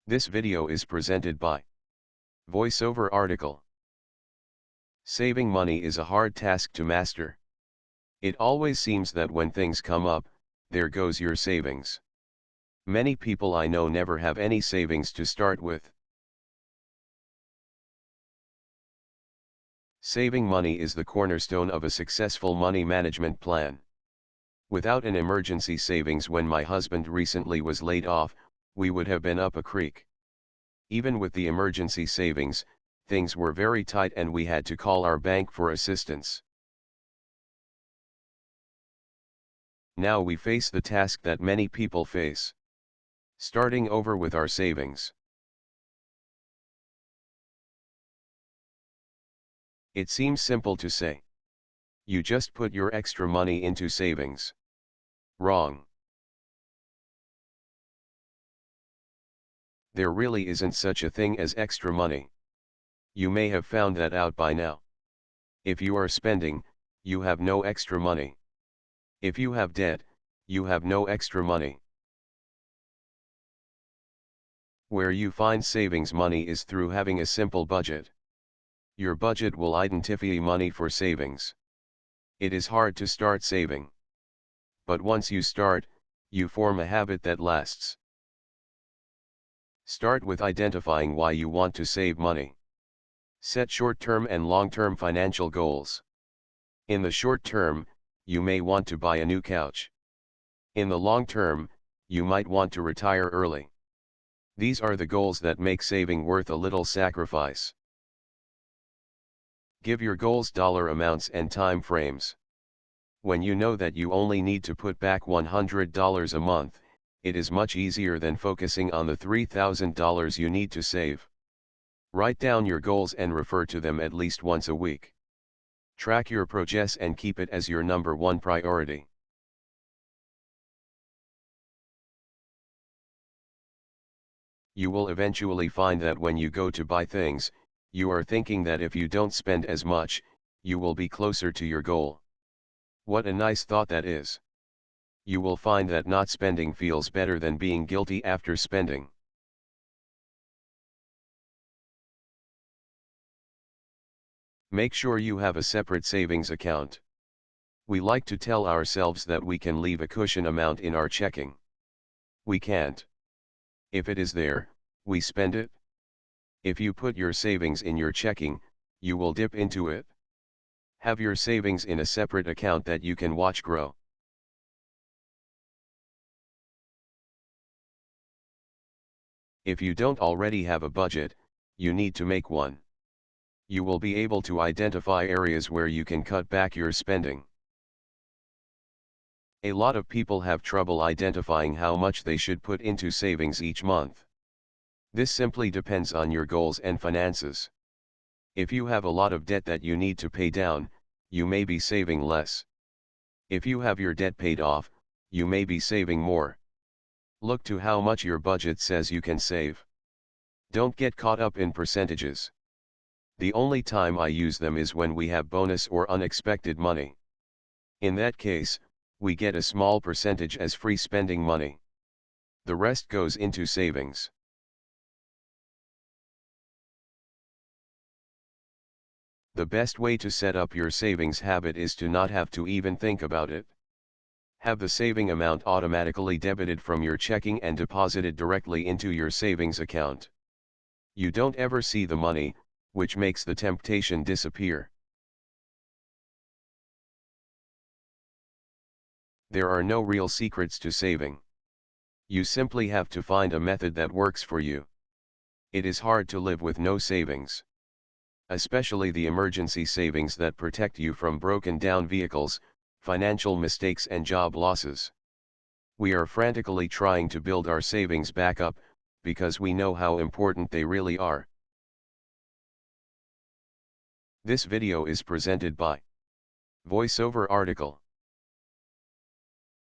This video is presented by VoiceOver article. Saving money is a hard task to master. It always seems that when things come up, there goes your savings. Many people I know never have any savings to start with. Saving money is the cornerstone of a successful money management plan. Without an emergency savings when my husband recently was laid off, we would have been up a creek. Even with the emergency savings, things were very tight and we had to call our bank for assistance. Now we face the task that many people face: starting over with our savings. It seems simple to say. You just put your extra money into savings. Wrong. There really isn't such a thing as extra money. You may have found that out by now. If you are spending, you have no extra money. If you have debt, you have no extra money. Where you find savings money is through having a simple budget. Your budget will identify money for savings. It is hard to start saving. But once you start, you form a habit that lasts. Start with identifying why you want to save money. Set short-term and long-term financial goals. In the short term, you may want to buy a new couch. In the long term, you might want to retire early. These are the goals that make saving worth a little sacrifice. Give your goals dollar amounts and time frames. When you know that you only need to put back $100 a month, it is much easier than focusing on the $3,000 you need to save. Write down your goals and refer to them at least once a week. Track your progress and keep it as your number one priority. You will eventually find that when you go to buy things, you are thinking that if you don't spend as much, you will be closer to your goal. What a nice thought that is. You will find that not spending feels better than being guilty after spending. Make sure you have a separate savings account. We like to tell ourselves that we can leave a cushion amount in our checking. We can't. If it is there, we spend it. If you put your savings in your checking, you will dip into it. Have your savings in a separate account that you can watch grow. If you don't already have a budget, you need to make one. You will be able to identify areas where you can cut back your spending. A lot of people have trouble identifying how much they should put into savings each month. This simply depends on your goals and finances. If you have a lot of debt that you need to pay down, you may be saving less. If you have your debt paid off, you may be saving more. Look to how much your budget says you can save. Don't get caught up in percentages. The only time I use them is when we have bonus or unexpected money. In that case, we get a small percentage as free spending money. The rest goes into savings. The best way to set up your savings habit is to not have to even think about it. Have the saving amount automatically debited from your checking and deposited directly into your savings account. You don't ever see the money, which makes the temptation disappear. There are no real secrets to saving. You simply have to find a method that works for you. It is hard to live with no savings. Especially the emergency savings that protect you from broken down vehicles, financial mistakes and job losses. We are frantically trying to build our savings back up, because we know how important they really are. This video is presented by VoiceOver article.